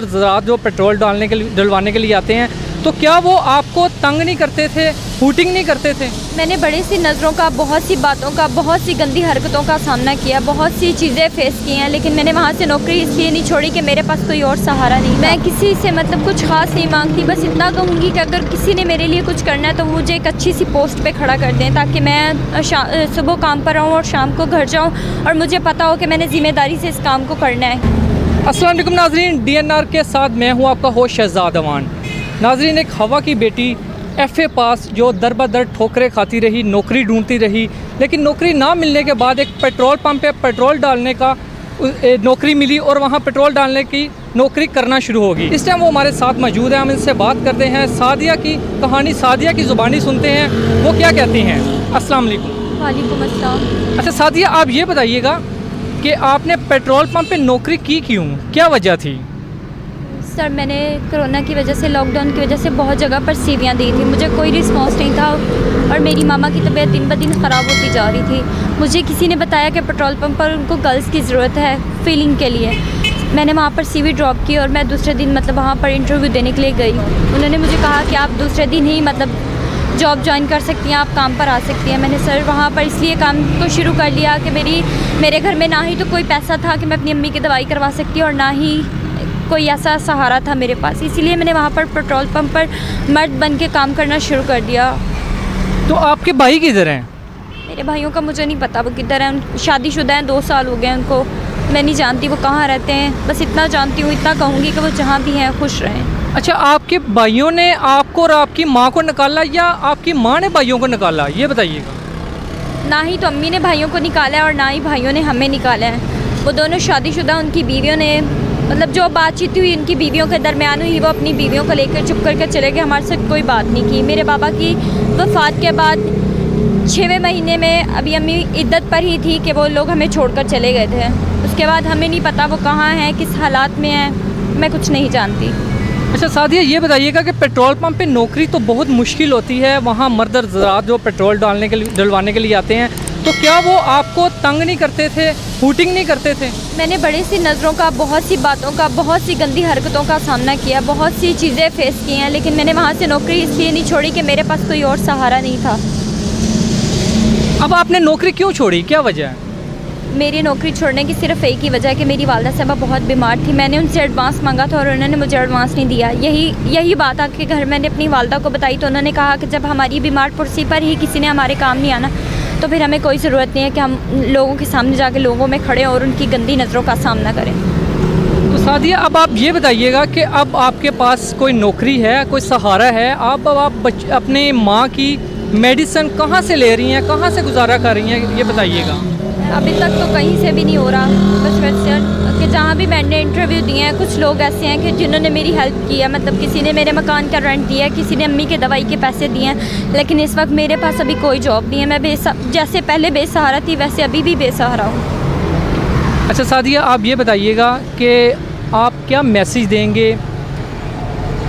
ज़रात जो पेट्रोल डलवाने के लिए आते हैं, तो क्या वो आपको तंग नहीं करते थे, हूटिंग नहीं करते थे? मैंने बड़ी सी नज़रों का, बहुत सी बातों का, बहुत सी गंदी हरकतों का सामना किया, बहुत सी चीज़ें फेस की हैं, लेकिन मैंने वहाँ से नौकरी इसलिए नहीं छोड़ी कि मेरे पास कोई और सहारा नहीं। मैं किसी से मतलब कुछ खास नहीं मांगती, बस इतना कहूँगी कि अगर किसी ने मेरे लिए कुछ करना है तो मुझे एक अच्छी सी पोस्ट पे खड़ा कर दें, ताकि मैं सुबह काम पर आऊँ और शाम को घर जाऊँ और मुझे पता हो कि मैंने ज़िम्मेदारी से इस काम को करना है। अस्सलाम वालेकुम नाज़रीन, DNR के साथ मैं हूँ आपका होस्ट शहजाद अमान। नाज़रीन, एक हवा की बेटी FA पास जो दर बदर ठोकरें खाती रही, नौकरी ढूंढती रही, लेकिन नौकरी ना मिलने के बाद एक पेट्रोल पंप पे पेट्रोल डालने का नौकरी मिली और वहाँ पेट्रोल डालने की नौकरी करना शुरू होगी। इस टाइम वो हमारे साथ मौजूद है, हम इनसे बात करते हैं, सादिया की कहानी, सादिया की ज़ुबानी सुनते हैं, वो क्या कहती हैं। अस्सलाम वालेकुम। वालेकुम अस्सलाम। अच्छा सादिया, आप ये बताइएगा कि आपने पेट्रोल पंप पे नौकरी की क्यों, क्या वजह थी? सर, मैंने कोरोना की वजह से, लॉकडाउन की वजह से बहुत जगह पर सीवियाँ दी थी, मुझे कोई रिस्पॉन्स नहीं था और मेरी मामा की तबीयत दिन ब दिन ख़राब होती जा रही थी। मुझे किसी ने बताया कि पेट्रोल पंप पर उनको गर्ल्स की ज़रूरत है फीलिंग के लिए। मैंने वहाँ पर CV ड्रॉप की और मैं दूसरे दिन मतलब वहाँ पर इंटरव्यू देने के लिए गई। उन्होंने मुझे कहा कि आप दूसरे दिन ही मतलब जॉब ज्वाइन कर सकती हैं, आप काम पर आ सकती हैं। मैंने सर वहाँ पर इसलिए काम को शुरू कर लिया कि मेरे घर में ना ही तो कोई पैसा था कि मैं अपनी अम्मी की दवाई करवा सकती और ना ही कोई ऐसा सहारा था मेरे पास, इसीलिए मैंने वहाँ पर पेट्रोल पंप पर मर्द बन के काम करना शुरू कर दिया। तो आपके भाई किधर हैं? मेरे भाइयों का मुझे नहीं पता वो किधर हैं, शादीशुदा हैं, 2 साल हो गए उनको। मैं नहीं जानती वो कहाँ रहते हैं, बस इतना जानती हूँ, इतना कहूँगी कि वो जहाँ भी हैं खुश रहें। अच्छा, आपके भाइयों ने आपको और आपकी माँ को निकाला या आपकी माँ ने भाइयों को निकाला, ये बताइएगा। ना ही तो अम्मी ने भाइयों को निकाला है और ना ही भाइयों ने हमें निकाला है। वो दोनों शादीशुदा, उनकी बीवियों ने मतलब जो बातचीत हुई उनकी बीवियों के दरमियान हुई, वो अपनी बीवियों को लेकर चुप करके चले गए, हमारे साथ कोई बात नहीं की। मेरे बाबा की वफ़ात के बाद 6वें महीने में अभी अम्मी इद्दत पर ही थी कि वो लोग हमें छोड़कर चले गए थे। उसके बाद हमें नहीं पता वो कहाँ हैं, किस हालात में हैं, मैं कुछ नहीं जानती। अच्छा सादिया, ये बताइएगा कि पेट्रोल पंप पे नौकरी तो बहुत मुश्किल होती है, वहाँ मर्द ज़रात जो पेट्रोल डलवाने के लिए आते हैं, तो क्या वो आपको तंग नहीं करते थे, हूटिंग नहीं करते थे? मैंने बड़ी सी नज़रों का, बहुत सी बातों का, बहुत सी गंदी हरकतों का सामना किया, बहुत सी चीज़ें फेस की हैं, लेकिन मैंने वहाँ से नौकरी इसलिए नहीं छोड़ी कि मेरे पास कोई और सहारा नहीं था। अब आपने नौकरी क्यों छोड़ी, क्या वजह है? मेरी नौकरी छोड़ने की सिर्फ एक ही वजह है कि मेरी वालदा साहबा बहुत बीमार थी। मैंने उनसे एडवांस मांगा था और उन्होंने मुझे एडवांस नहीं दिया। यही बात आके घर मैंने अपनी वालदा को बताई तो उन्होंने कहा कि जब हमारी बीमार कुर्सी पर ही किसी ने हमारे काम नहीं आना तो फिर हमें कोई ज़रूरत नहीं है कि हम लोगों के सामने जाके लोगों में खड़े और उनकी गंदी नज़रों का सामना करें। तो सादिया, अब आप ये बताइएगा कि अब आपके पास कोई नौकरी है, कोई सहारा है, आप अपने माँ की मेडिसिन कहाँ से ले रही हैं, कहाँ से गुजारा कर रही हैं, ये बताइएगा। अभी तक तो कहीं से भी नहीं हो रहा, बस वैसे कि जहाँ भी मैंने इंटरव्यू दिए हैं, कुछ लोग ऐसे हैं कि जिन्होंने मेरी हेल्प की है, मतलब किसी ने मेरे मकान का रेंट दिया है, किसी ने अम्मी के दवाई के पैसे दिए हैं, लेकिन इस वक्त मेरे पास अभी कोई जॉब नहीं है। मैं जैसे पहले बेसहारा थी वैसे अभी भी बेसहारा हूँ। अच्छा सादिया, आप ये बताइएगा कि आप क्या मैसेज देंगे,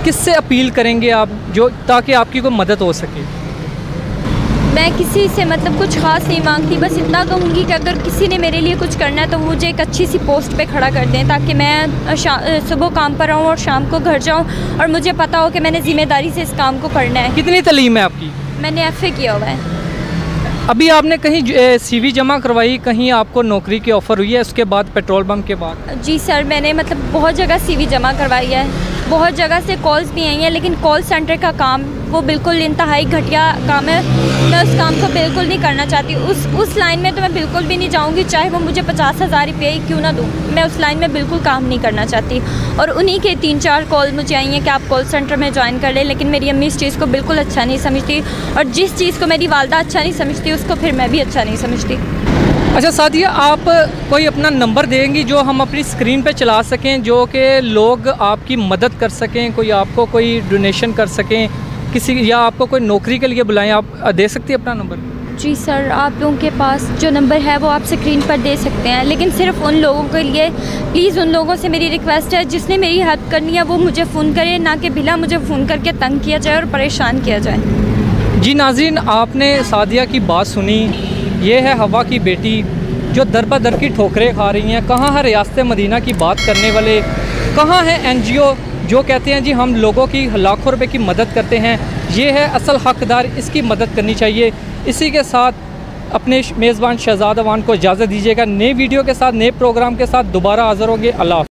किससे अपील करेंगे आप, जो ताकि आपकी कोई मदद हो सके? मैं किसी से मतलब कुछ खास नहीं मांगती, बस इतना कहूँगी कि अगर किसी ने मेरे लिए कुछ करना है तो मुझे एक अच्छी सी पोस्ट पे खड़ा कर दें, ताकि मैं सुबह काम पर आऊँ और शाम को घर जाऊँ और मुझे पता हो कि मैंने ज़िम्मेदारी से इस काम को करना है। कितनी तालीम है आपकी? मैंने FA किया हुआ है। अभी आपने कहीं CV जमा करवाई, कहीं आपको नौकरी की ऑफ़र हुई है उसके बाद, पेट्रोल पंप के बाद? जी सर, मैंने मतलब बहुत जगह CV जमा करवाई है, बहुत जगह से कॉल्स भी आई हैं, लेकिन कॉल सेंटर का काम वो बिल्कुल इंतहाई घटिया काम है। मैं उस काम को बिल्कुल नहीं करना चाहती, उस लाइन में तो मैं बिल्कुल भी नहीं जाऊंगी, चाहे वो मुझे 50,000 रुपये ही क्यों ना दूँ। मैं उस लाइन में बिल्कुल काम नहीं करना चाहती। और उन्हीं के 3-4 कॉल मुझे आई हैं कि आप कॉल सेंटर में ज्वाइन कर लें, लेकिन मेरी अम्मी इस चीज़ को बिल्कुल अच्छा नहीं समझती और जिस चीज़ को मेरी वालदा अच्छा नहीं समझती उसको फिर मैं भी अच्छा नहीं समझती। अच्छा सादिया, आप कोई अपना नंबर देंगी जो हम अपनी स्क्रीन पे चला सकें, जो कि लोग आपकी मदद कर सकें, कोई आपको कोई डोनेशन कर सकें किसी, या आपको कोई नौकरी के लिए बुलाएं, आप दे सकती है अपना नंबर? जी सर, आप लोगों के पास जो नंबर है वो आप स्क्रीन पर दे सकते हैं, लेकिन सिर्फ उन लोगों के लिए, प्लीज़ उन लोगों से मेरी रिक्वेस्ट है जिसने मेरी हेल्प करनी है वो मुझे फ़ोन करे, ना कि बिना मुझे फ़ोन करके तंग किया जाए और परेशान किया जाए। जी नाज़रीन, आपने सादिया की बात सुनी, ये है हवा की बेटी जो दर बदर की ठोकरें खा रही हैं। कहाँ है रियासत मदीना की बात करने वाले, कहाँ है NGO जो कहते हैं जी हम लोगों की लाखों रुपए की मदद करते हैं, ये है असल हकदार, इसकी मदद करनी चाहिए। इसी के साथ अपने मेज़बान शहजाद अवान को इजाज़त दीजिएगा। नए वीडियो के साथ, नए प्रोग्राम के साथ दोबारा हाज़िर होंगे। अल्लाह।